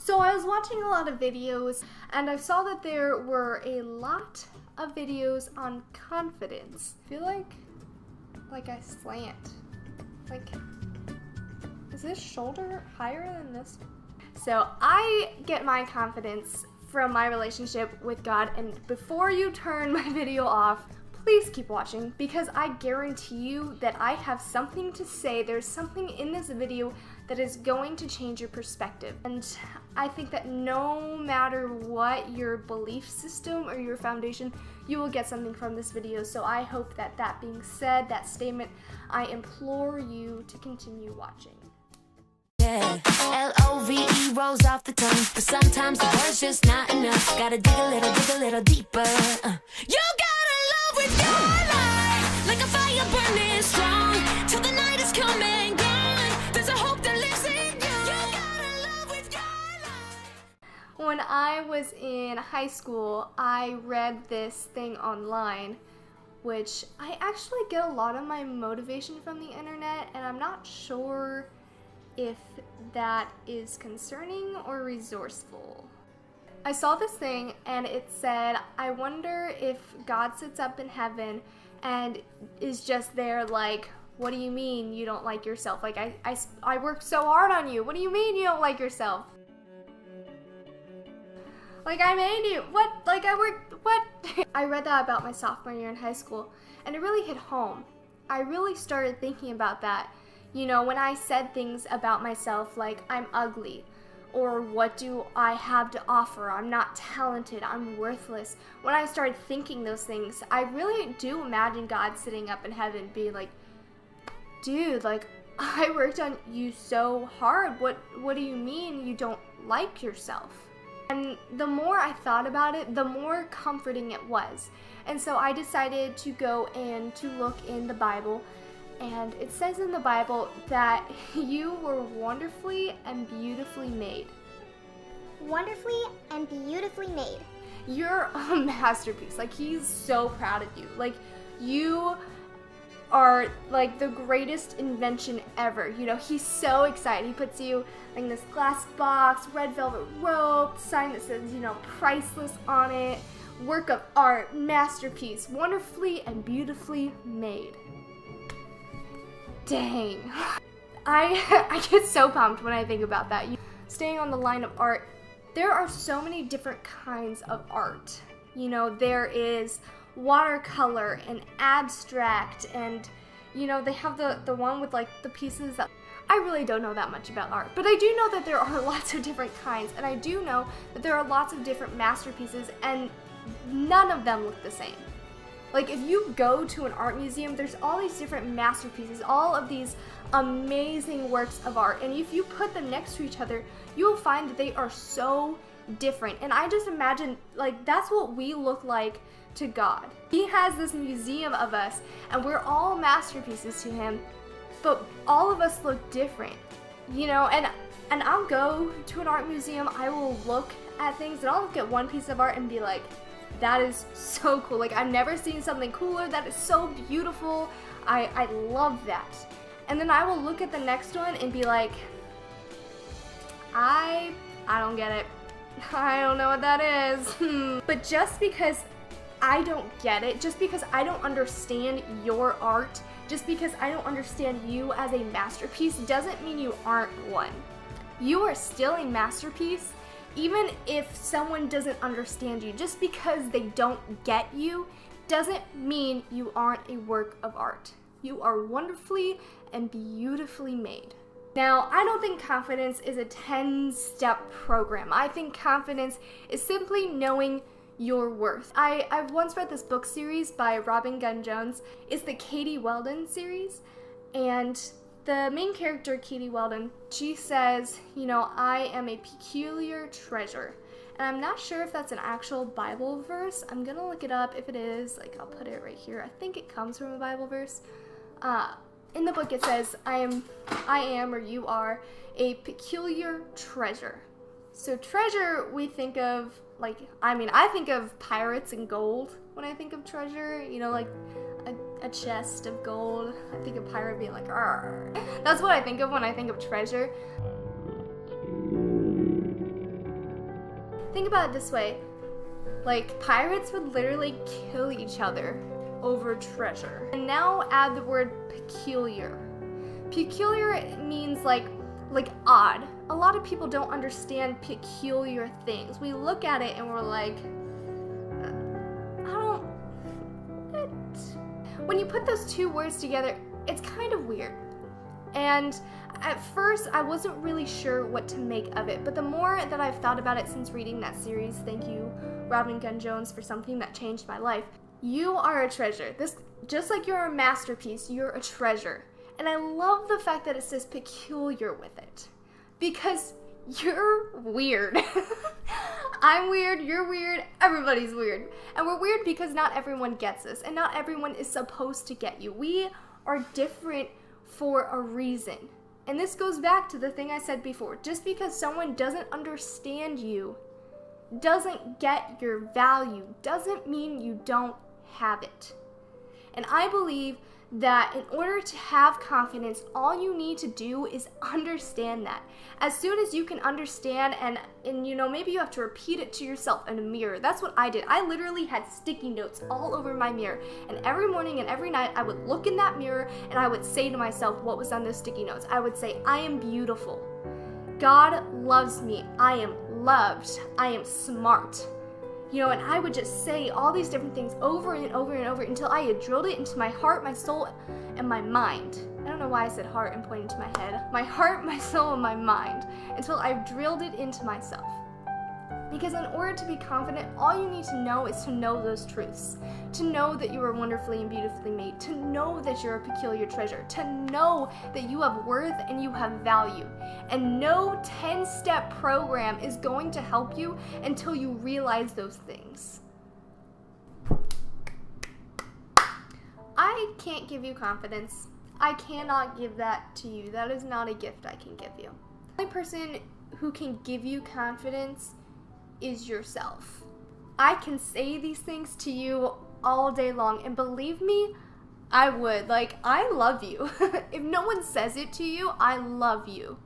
So I was watching a lot of videos and I saw that there were a lot of videos on confidence. I feel like I slant. Like, is this shoulder higher than this? So I get my confidence from my relationship with God, and before you turn my video off, please keep watching because I guarantee you that I have something to say. There's something in this video that is going to change your perspective. And I think that no matter what your belief system or your foundation, you will get something from this video. So I hope that being said, that statement, I implore you to continue watching. Yeah, L-O-V-E rolls off the tongue, but sometimes the word's just not enough. Gotta dig a little deeper. You gotta love with your life, like a fire burning strong, till the night is come and gone. There's a hope that lives in you. You gotta love with your life. When I was in high school, I read this thing online, which I actually get a lot of my motivation from the internet, and I'm not sure if that is concerning or resourceful. I saw this thing and it said, I wonder if God sits up in heaven and is just there like, what do you mean you don't like yourself? Like, I worked so hard on you. What do you mean you don't like yourself? Like, I made you. What? Like, I worked, what? I read that about my sophomore year in high school and it really hit home. I really started thinking about that. You know, when I said things about myself like I'm ugly, or what do I have to offer, I'm not talented, I'm worthless. When I started thinking those things, I really do imagine God sitting up in heaven being like, dude, like, I worked on you so hard. What do you mean you don't like yourself? And the more I thought about it, the more comforting it was. And so I decided to go and to look in the Bible. And it says in the Bible that you were wonderfully and beautifully made. Wonderfully and beautifully made. You're a masterpiece. Like, he's so proud of you. Like, you are like the greatest invention ever. You know, he's so excited. He puts you in this glass box, red velvet robe, sign that says, you know, priceless on it. Work of art, masterpiece, wonderfully and beautifully made. Dang. I get so pumped when I think about that. Staying on the line of art, there are so many different kinds of art. You know, there is watercolor and abstract, and you know, they have the one with like the pieces that I really don't know that much about art, but I do know that there are lots of different kinds, and I do know that there are lots of different masterpieces, and none of them look the same. Like, if you go to an art museum, there's all these different masterpieces, all of these amazing works of art, and if you put them next to each other, you will find that they are so different. And I just imagine, like, that's what we look like to God. He has this museum of us, and we're all masterpieces to him, but all of us look different, you know? And I'll go to an art museum, I will look at things, and I'll look at one piece of art and be like, that is so cool. Like, I've never seen something cooler. That is so beautiful. I love that. And then I will look at the next one and be like, I don't get it. I don't know what that is. But just because I don't get it, just because I don't understand your art, just because I don't understand you as a masterpiece, doesn't mean you aren't one. You are still a masterpiece. Even if someone doesn't understand you, just because they don't get you, doesn't mean you aren't a work of art. You are wonderfully and beautifully made. Now, I don't think confidence is a 10-step program. I think confidence is simply knowing your worth. I've once read this book series by Robin Gunn Jones. It's the Katie Weldon series, and the main character, Katie Weldon, she says, you know, I am a peculiar treasure. And I'm not sure if that's an actual Bible verse. I'm gonna look it up. If it is, like, I'll put it right here. I think it comes from a Bible verse. In the book it says, I am, or you are, a peculiar treasure. So treasure, we think of, like, I think of pirates and gold when I think of treasure, you know, like a chest of gold. I think of pirate being like, arr. That's what I think of when I think of treasure. Think about it this way. Like, pirates would literally kill each other over treasure. And now add the word peculiar. Peculiar means like odd. A lot of people don't understand peculiar things. We look at it and we're like, what? When you put those two words together, it's kind of weird. And at first, I wasn't really sure what to make of it, but the more that I've thought about it since reading that series, thank you, Robin Gunn Jones, for something that changed my life. You are a treasure. Just like you're a masterpiece, you're a treasure. And I love the fact that it says peculiar with it, because you're weird. I'm weird, you're weird, everybody's weird. And we're weird because not everyone gets us, and not everyone is supposed to get you. We are different for a reason. And this goes back to the thing I said before. Just because someone doesn't understand you, doesn't get your value, doesn't mean you don't have it. And I believe that in order to have confidence, all you need to do is understand that. As soon as you can understand, and you know, maybe you have to repeat it to yourself in a mirror. That's what I did. I literally had sticky notes all over my mirror, and every morning and every night I would look in that mirror and I would say to myself what was on those sticky notes. I would say, I am beautiful. God loves me. I am loved. I am smart. You know, and I would just say all these different things over and over and over until I had drilled it into my heart, my soul, and my mind. I don't know why I said heart and pointed to my head. My heart, my soul, and my mind, until I've drilled it into myself. Because in order to be confident, all you need to know is to know those truths. To know that you are wonderfully and beautifully made. To know that you're a peculiar treasure. To know that you have worth and you have value. And no 10-step program is going to help you until you realize those things. I can't give you confidence. I cannot give that to you. That is not a gift I can give you. The only person who can give you confidence is yourself. I can say these things to you all day long, and believe me, I would. Like, I love you. If no one says it to you, I love you.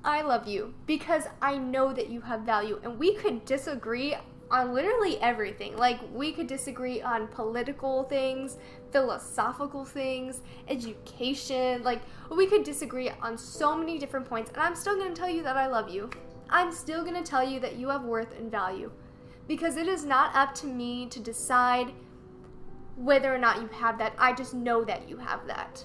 I love you because I know that you have value, and we could disagree on literally everything. Like, we could disagree on political things, philosophical things, education. Like, we could disagree on so many different points, and I'm still going to tell you that I love you. I'm still going to tell you that you have worth and value, because it is not up to me to decide whether or not you have that. I just know that you have that,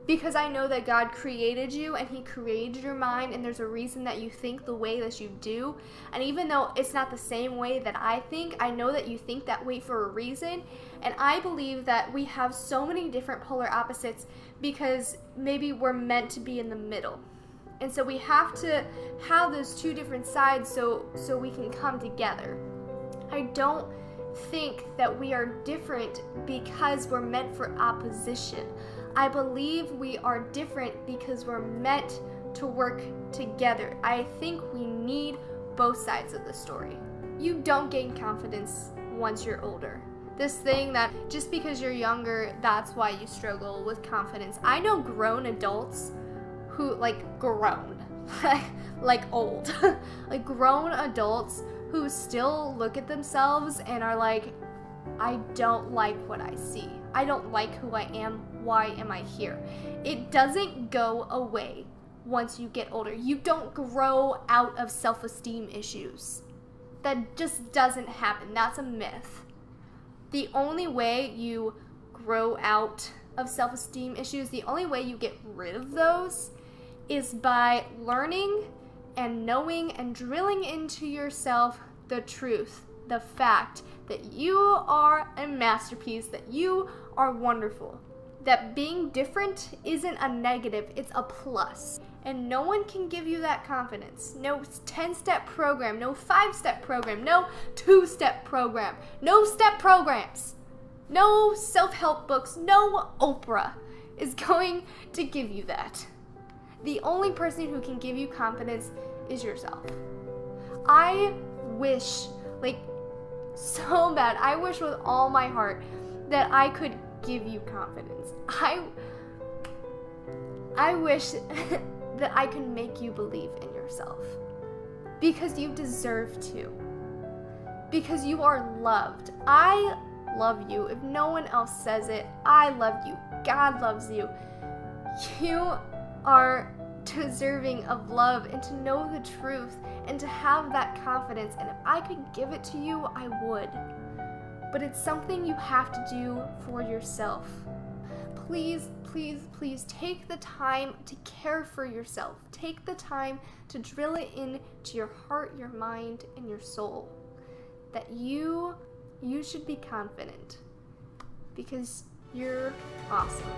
because I know that God created you and He created your mind, and there's a reason that you think the way that you do. And even though it's not the same way that I think, I know that you think that way for a reason. And I believe that we have so many different polar opposites because maybe we're meant to be in the middle. And so we have to have those two different sides so we can come together. I don't think that we are different because we're meant for opposition. I believe we are different because we're meant to work together. I think we need both sides of the story. You don't gain confidence once you're older. This thing that just because you're younger, that's why you struggle with confidence. I know grown adults who, grown, like old, like grown adults who still look at themselves and are like, I don't like what I see. I don't like who I am. Why am I here? It doesn't go away once you get older. You don't grow out of self-esteem issues. That just doesn't happen. That's a myth. The only way you grow out of self-esteem issues, the only way you get rid of those is by learning and knowing and drilling into yourself the truth, the fact that you are a masterpiece, that you are wonderful, that being different isn't a negative, it's a plus. And no one can give you that confidence. No 10-step program, no 5-step program, no 2-step program, no step programs, no self-help books, no Oprah is going to give you that. The only person who can give you confidence is yourself. I wish, so bad, I wish with all my heart that I could give you confidence. I wish that I could make you believe in yourself, because you deserve to. because you are loved. I love you. If no one else says it, I love you. God loves you. You are deserving of love and to know the truth and to have that confidence. And if I could give it to you, I would. But it's something you have to do for yourself. Please, please, please take the time to care for yourself. Take the time to drill it into your heart, your mind, and your soul. That you should be confident because you're awesome.